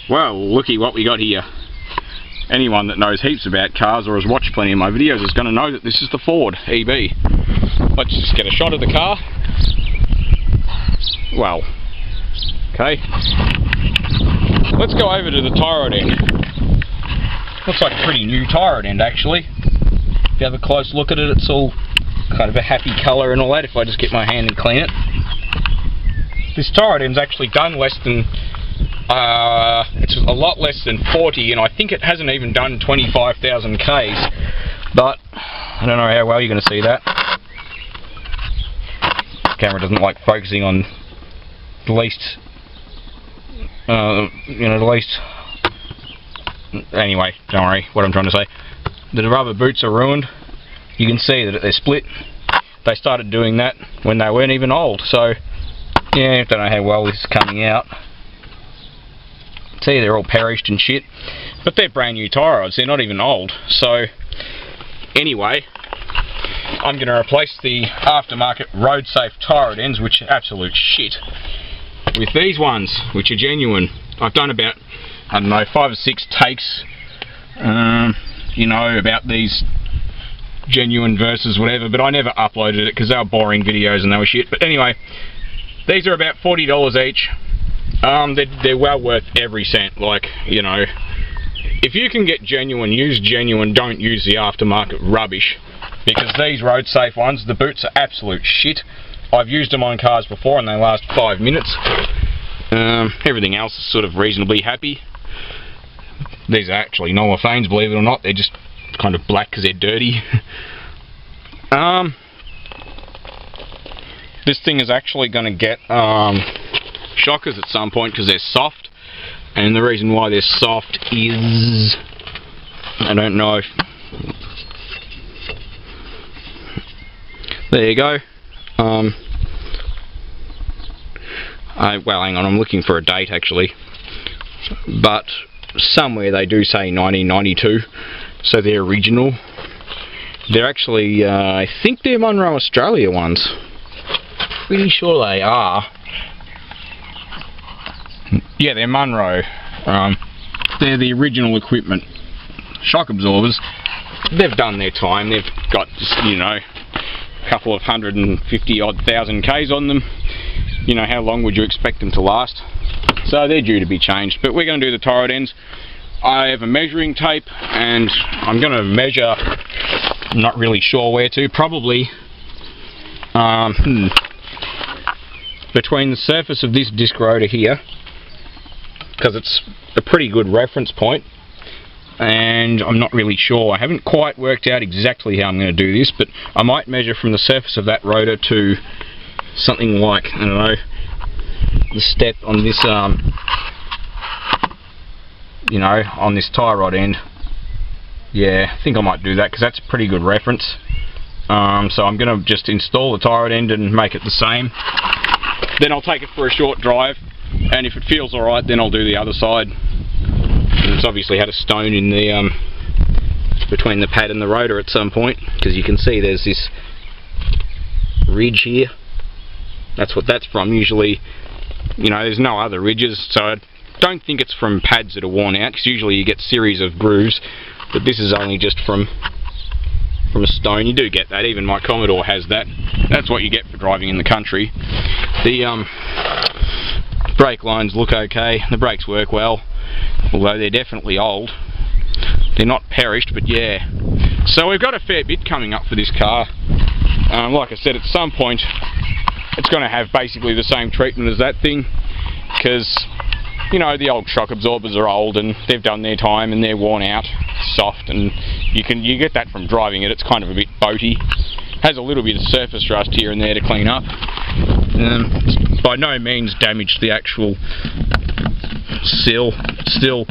Well, looky what we got here. Anyone that knows heaps about cars or has watched plenty of my videos is going to know that this is the Ford EB. Let's just get a shot of the car. Well, okay. Let's go over to the tie rod end. Looks like a pretty new tie rod end actually. If you have a close look at it, it's all kind of a happy colour and all that if I just get my hand and clean it. This tie rod end's actually done less than it's a lot less than 40, and I think it hasn't even done 25,000 Ks, but I don't know how well you're going to see that. The camera doesn't like focusing on the least, anyway, don't worry, what I'm trying to say. The rubber boots are ruined. You can see that they're split. They started doing that when they weren't even old, so yeah, I don't know how well this is coming out. See, they're all perished and shit, but they're brand new tie rods, they're not even old. So anyway, I'm going to replace the aftermarket road safe tie rod ends, which are absolute shit, with these ones, which are genuine. I've done about, I don't know, 5 or 6 takes, you know, about these genuine versus whatever, but I never uploaded it because they were boring videos and they were shit. But anyway, these are about $40 each. They're well worth every cent. Like, you know, if you can get genuine, use genuine, don't use the aftermarket rubbish, because these road safe ones, the boots are absolute shit. I've used them on cars before and they last 5 minutes. Everything else is sort of reasonably happy. These are actually Nolaphanes, believe it or not. They're just kind of black because they're dirty. This thing is actually going to get shockers at some point because they're soft, and the reason why they're soft is, I don't know if, there you go. Well, hang on, I'm looking for a date actually, but somewhere they do say 1992, so they're original. They're actually, I think they're Monroe, Australia ones. Pretty sure they are. Yeah, they're Monroe. They're the original equipment. Shock absorbers. They've done their time. They've got, you know, a couple of 150 odd thousand Ks on them. You know, how long would you expect them to last? So they're due to be changed. But we're going to do the tie rod ends. I have a measuring tape and I'm going to measure, I'm not really sure where to, probably between the surface of this disc rotor here, because it's a pretty good reference point, and I'm not really sure. I haven't quite worked out exactly how I'm going to do this, but I might measure from the surface of that rotor to something like, I don't know, the step on this, you know, on this tie rod end. Yeah, I think I might do that because that's a pretty good reference. So I'm going to just install the tie rod end and make it the same. Then I'll take it for a short drive, and if it feels alright then I'll do the other side. And it's obviously had a stone in the between the pad and the rotor at some point, because you can see there's this ridge here. That's what that's from. Usually, you know, there's no other ridges, so I don't think it's from pads that are worn out, because usually you get series of grooves, but this is only just from a stone. You do get that, even my Commodore has that. That's what you get for driving in the country. The brake lines look okay, the brakes work well, although they're definitely old. They're not perished, but yeah. So we've got a fair bit coming up for this car. Like I said, at some point it's going to have basically the same treatment as that thing, because, you know, the old shock absorbers are old and they've done their time and they're worn out, soft, and you get that from driving it. It's kind of a bit boaty. Has a little bit of surface rust here and there to clean up. It's by no means damaged the actual sill. It's still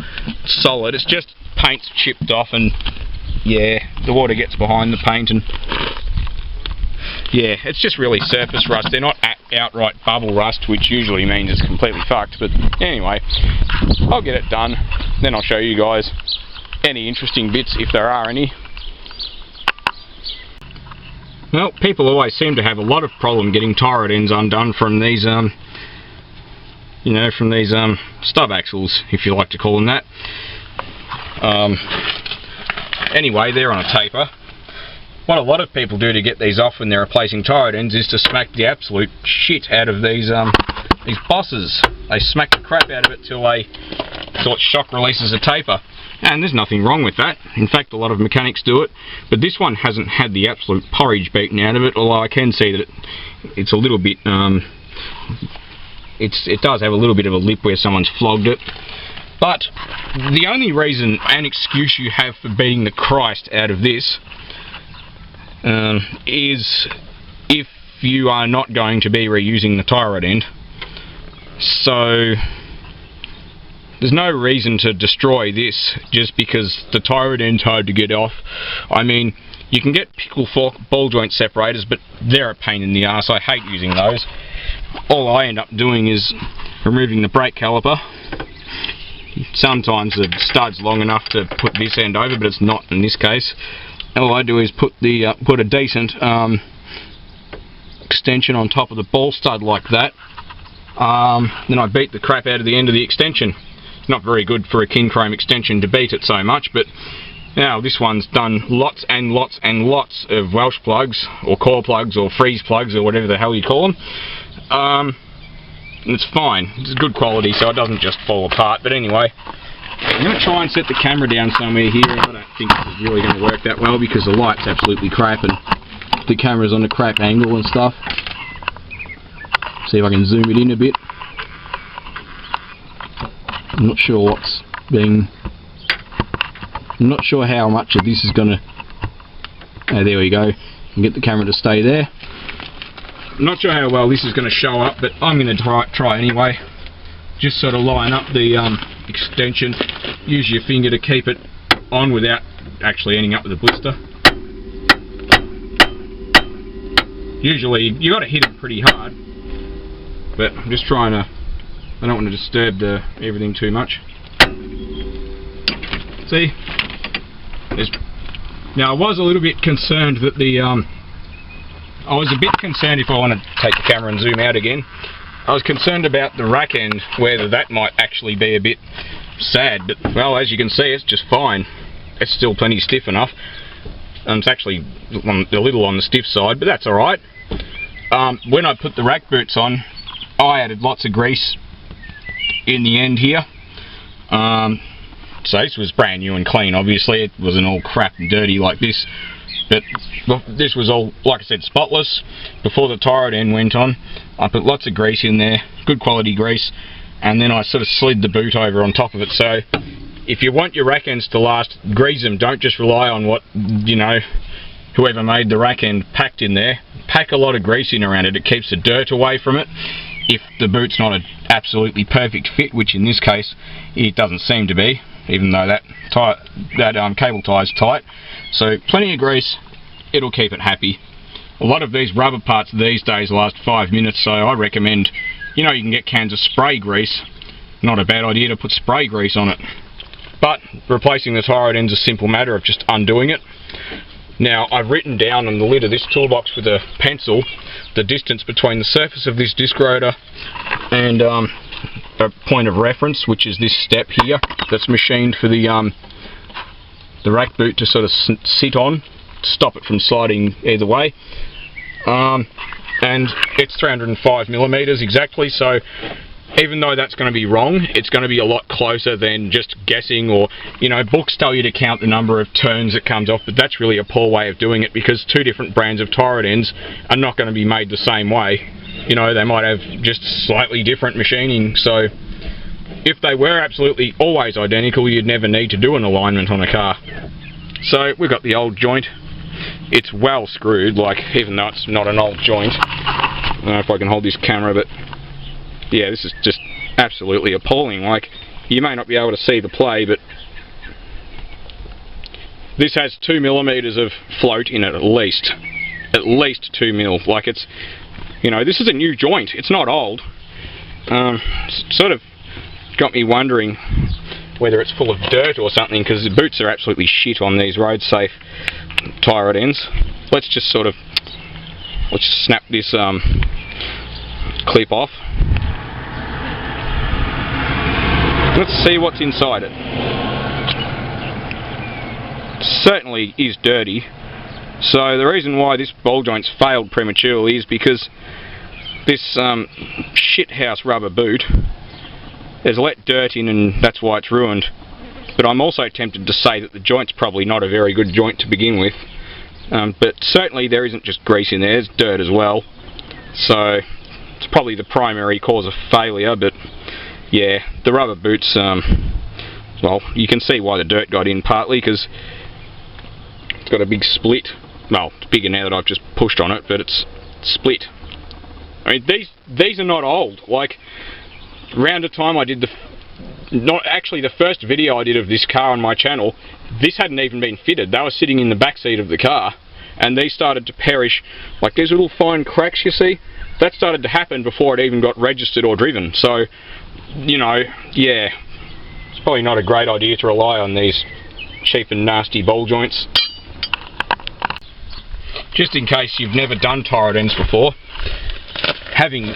solid. It's just paint's chipped off, and yeah, the water gets behind the paint, and yeah, it's just really surface rust. They're not outright bubble rust, which usually means it's completely fucked. But anyway, I'll get it done, then I'll show you guys any interesting bits if there are any. Well, people always seem to have a lot of problem getting tie rod ends undone from these you know, from these stub axles, if you like to call them that. Anyway, they're on a taper. What a lot of people do to get these off when they're replacing tie rod ends is to smack the absolute shit out of these bosses. They smack the crap out of it till it shock releases a taper. And there's nothing wrong with that. In fact, a lot of mechanics do it. But this one hasn't had the absolute porridge beaten out of it, although I can see that it's a little bit... it does have a little bit of a lip where someone's flogged it. But the only reason and excuse you have for beating the Christ out of this is if you are not going to be reusing the tie rod end. So there's no reason to destroy this just because the tie rod end's hard to get off. I mean, you can get pickle fork ball joint separators, but they're a pain in the ass. I hate using those. All I end up doing is removing the brake caliper. Sometimes the stud's long enough to put this end over, but it's not in this case. All I do is put a decent extension on top of the ball stud like that. Then I beat the crap out of the end of the extension. It's not very good for a king chrome extension to beat it so much, but now this one's done lots and lots and lots of Welsh plugs, or core plugs, or freeze plugs, or whatever the hell you call them. And it's fine. It's good quality, so it doesn't just fall apart. But anyway, I'm going to try and set the camera down somewhere here. I don't think this is really going to work that well because the light's absolutely crap and the camera's on a crap angle and stuff. See if I can zoom it in a bit. I'm not sure what's being... I'm not sure how much of this is going to... Oh, there we go. And get the camera to stay there. I'm not sure how well this is going to show up, but I'm going to try anyway. Just sort of line up the extension. Use your finger to keep it on without actually ending up with a blister. Usually you got to hit it pretty hard, but I'm just trying to... I don't want to disturb everything too much. See? Now I was a little bit concerned that I was a bit concerned, if I want to take the camera and zoom out again, I was concerned about the rack end, whether that might actually be a bit sad, but well, as you can see, it's just fine. It's still plenty stiff enough. It's actually a little on the stiff side, but that's alright. When I put the rack boots on, I added lots of grease in the end here. So this was brand new and clean, obviously. It wasn't all crap and dirty like this. But this was all, like I said, spotless. Before the tie rod end went on, I put lots of grease in there, good quality grease, and then I sort of slid the boot over on top of it. So if you want your rack ends to last, grease them. Don't just rely on what, you know, whoever made the rack end packed in there. Pack a lot of grease in around it. It keeps the dirt away from it. If the boot's not an absolutely perfect fit, which in this case it doesn't seem to be, even though that cable tie is tight. So plenty of grease, it'll keep it happy. A lot of these rubber parts these days last 5 minutes, so I recommend, you know, you can get cans of spray grease. Not a bad idea to put spray grease on it. But replacing the tie rod end's a simple matter of just undoing it. Now I've written down on the lid of this toolbox with a pencil the distance between the surface of this disc rotor and a point of reference, which is this step here that's machined for the rack boot to sort of sit on, stop it from sliding either way. And it's 305 millimeters exactly, so even though that's going to be wrong, it's going to be a lot closer than just guessing, or, you know, books tell you to count the number of turns it comes off, but that's really a poor way of doing it because two different brands of tie rod ends are not going to be made the same way. You know, they might have just slightly different machining, so if they were absolutely always identical, you'd never need to do an alignment on a car. So we've got the old joint. It's well screwed, like, even though it's not an old joint. I don't know if I can hold this camera, but yeah, this is just absolutely appalling. Like, you may not be able to see the play, but this has 2 millimeters of float in it at least 2 mil. Like, it's, you know, this is a new joint, it's not old. It's sort of got me wondering whether it's full of dirt or something, because the boots are absolutely shit on these road safe tie rod ends. Let's just snap this clip off. Let's see what's inside it. Certainly is dirty. So the reason why this ball joint's failed prematurely is because this shithouse rubber boot has let dirt in, and that's why it's ruined. But I'm also tempted to say that the joint's probably not a very good joint to begin with. But certainly there isn't just grease in there, there's dirt as well. So it's probably the primary cause of failure. But yeah, the rubber boots, well, you can see why the dirt got in, partly because it's got a big split. Well, it's bigger now that I've just pushed on it, but it's split. I mean, these are not old. Like, around the time I did the first video I did of this car on my channel, this hadn't even been fitted. They were sitting in the back seat of the car, and these started to perish. Like, these little fine cracks you see, that started to happen before it even got registered or driven. So, you know, yeah, it's probably not a great idea to rely on these cheap and nasty ball joints. Just in case you've never done tie rod ends before, having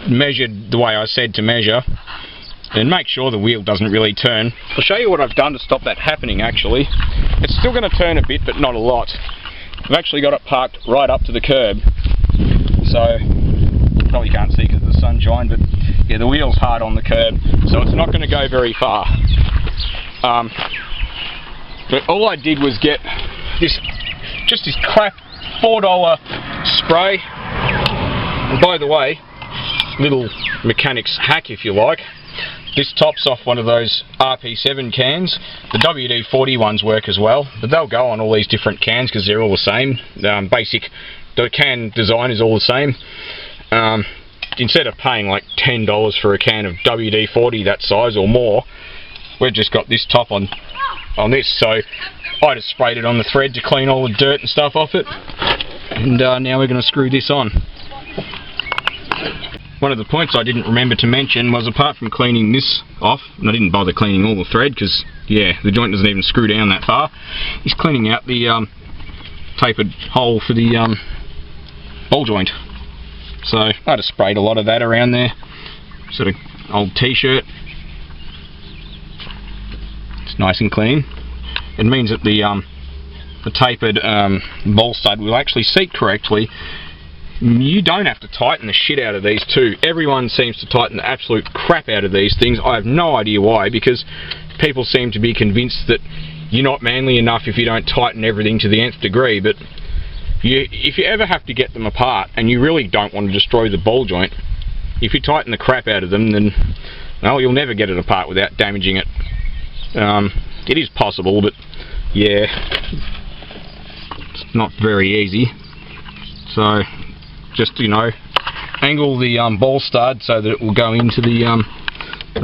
measured the way I said to measure, and make sure the wheel doesn't really turn. I'll show you what I've done to stop that happening actually. It's still going to turn a bit, but not a lot. I've actually got it parked right up to the curb. So, probably can't see because of the sunshine, but yeah, the wheel's hard on the curb, so it's not going to go very far. But all I did was get this crap $4 spray. And by the way, little mechanic's hack if you like, this tops off one of those RP7 cans. The WD-40 ones work as well, but they'll go on all these different cans because they're all the same. The can design is all the same. Instead of paying like $10 for a can of WD-40 that size or more, we've just got this top on this. So I just sprayed it on the thread to clean all the dirt and stuff off it, and now we're going to screw this on. One of the points I didn't remember to mention was, apart from cleaning this off, and I didn't bother cleaning all the thread because, yeah, the joint doesn't even screw down that far, is cleaning out the tapered hole for the ball joint. So I just sprayed a lot of that around there, sort of old t-shirt. It's nice and clean. It means that the tapered ball stud will actually seat correctly. You don't have to tighten the shit out of these too. Everyone seems to tighten the absolute crap out of these things. I have no idea why, because people seem to be convinced that you're not manly enough if you don't tighten everything to the nth degree. But if you ever have to get them apart and you really don't want to destroy the ball joint, if you tighten the crap out of them, then, well, you'll never get it apart without damaging it. It is possible, but yeah, it's not very easy. So just, you know, angle the ball stud so that it will go into the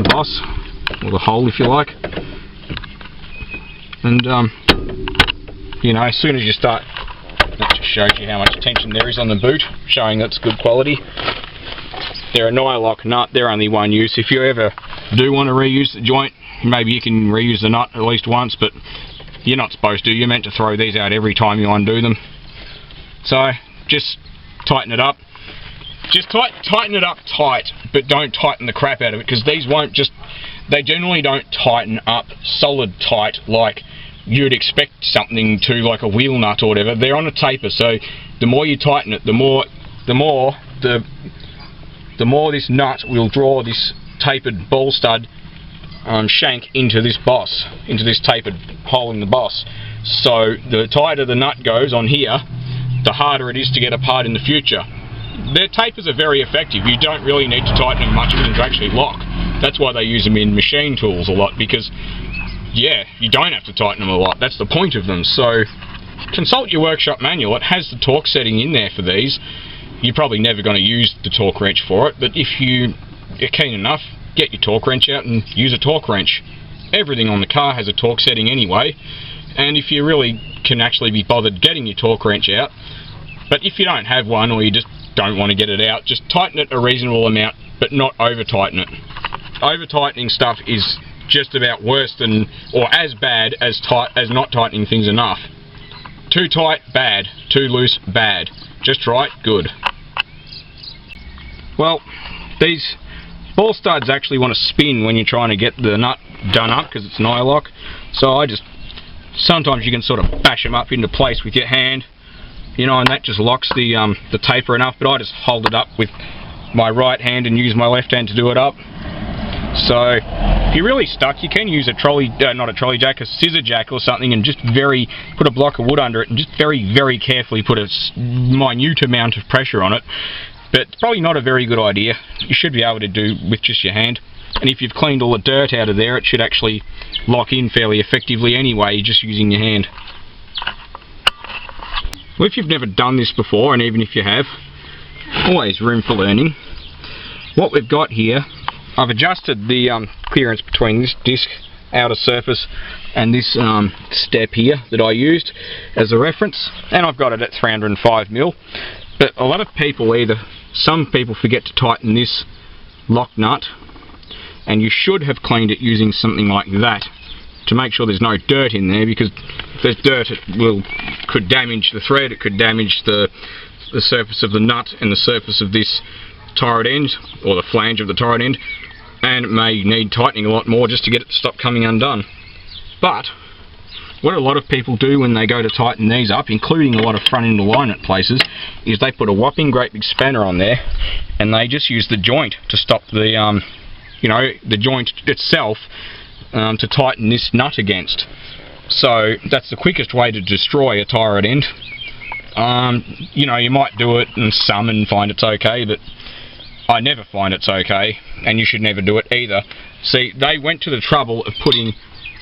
boss, or the hole if you like. And you know, as soon as you start, that just shows you how much tension there is on the boot, showing that's good quality. They're a Nylock nut, they're only one use. If you ever do want to reuse the joint, maybe you can reuse the nut at least once, but you're not supposed to. You're meant to throw these out every time you undo them. So just tighten it up. Just tighten it up tight, but don't tighten the crap out of it, because these won't just, they generally don't tighten up solid tight like you'd expect something to, like a wheel nut or whatever. They're on a taper, so the more you tighten it, the more this nut will draw this tapered ball stud shank into this boss, into this tapered hole in the boss. So the tighter the nut goes on here, the harder it is to get apart in the future. Their tapers are very effective. You don't really need to tighten them much for them to actually lock. That's why they use them in machine tools a lot, because yeah, you don't have to tighten them a lot. That's the point of them. So consult your workshop manual. It has the torque setting in there for these. You're probably never going to use the torque wrench for it, but if you're keen enough, get your torque wrench out and use a torque wrench. Everything on the car has a torque setting anyway, and if you really can actually be bothered getting your torque wrench out, but if you don't have one, or you just don't want to get it out, just tighten it a reasonable amount, but not over tighten it. Over tightening stuff is just about worse than, or as bad as not tightening things enough. Too tight, bad. Too loose, bad. Just right, good. Well, these Ball studs actually want to spin when you're trying to get the nut done up because it's nylock. So sometimes you can sort of bash them up into place with your hand, you know, and that just locks the taper enough, but I just hold it up with my right hand and use my left hand to do it up. So if you're really stuck, you can use a a scissor jack or something, and just put a block of wood under it and just very carefully put a minute amount of pressure on it. But it's probably not a very good idea. You should be able to do with just your hand. And if you've cleaned all the dirt out of there, it should actually lock in fairly effectively anyway, just using your hand. Well, if you've never done this before, and even if you have, always room for learning. What we've got here, I've adjusted the clearance between this disc outer surface and this step here that I used as a reference, and I've got it at 305mm. But a lot of people, some people forget to tighten this lock nut, and you should have cleaned it using something like that to make sure there's no dirt in there, because if there's dirt it could damage the thread, it could damage the surface of the nut and the surface of this tie rod end, or the flange of the tie rod end, and it may need tightening a lot more just to get it to stop coming undone. But what a lot of people do when they go to tighten these up, including a lot of front end alignment places, is they put a whopping great big spanner on there, and they just use the joint to stop the the joint itself to tighten this nut against. So that's the quickest way to destroy a tie rod end. You might do it in some and find it's okay, but I never find it's okay, and you should never do it either. See, they went to the trouble of putting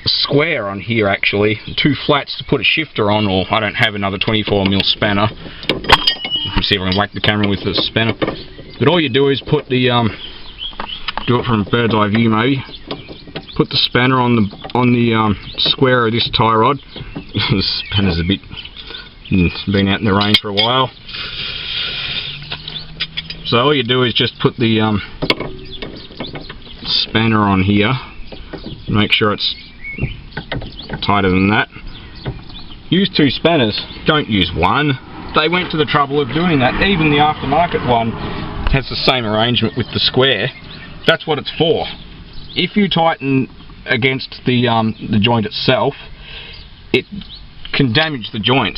a square on here, actually, 2 flats to put a shifter on, or I don't have another 24mm spanner. You can see if I can whack the camera with the spanner. But all you do is put the, do it from a bird's eye view maybe, put the spanner on the square of this tie rod. The spanner's a bit, it's been out in the rain for a while. So all you do is just put the spanner on here, make sure it's tighter than that. Use 2 spanners, don't use one. They went to the trouble of doing that. Even the aftermarket one has the same arrangement with the square. That's what it's for. If you tighten against the joint itself, it can damage the joint,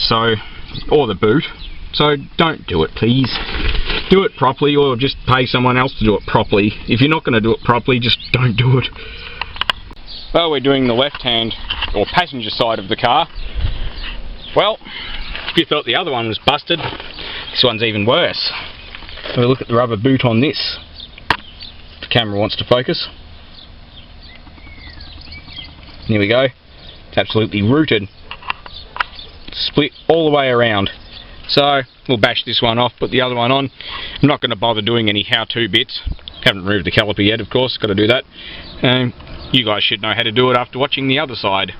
or the boot. So don't do it, please. Do it properly, or just pay someone else to do it properly. If you're not going to do it properly, just don't do it. Well, we're doing the left hand or passenger side of the car. Well, if you thought the other one was busted, this one's even worse. Have a look at the rubber boot on this. If the camera wants to focus. Here we go. It's absolutely rooted. Split all the way around. So we'll bash this one off, put the other one on. I'm not going to bother doing any how-to bits. Haven't removed the caliper yet, of course, got to do that. You guys should know how to do it after watching the other side.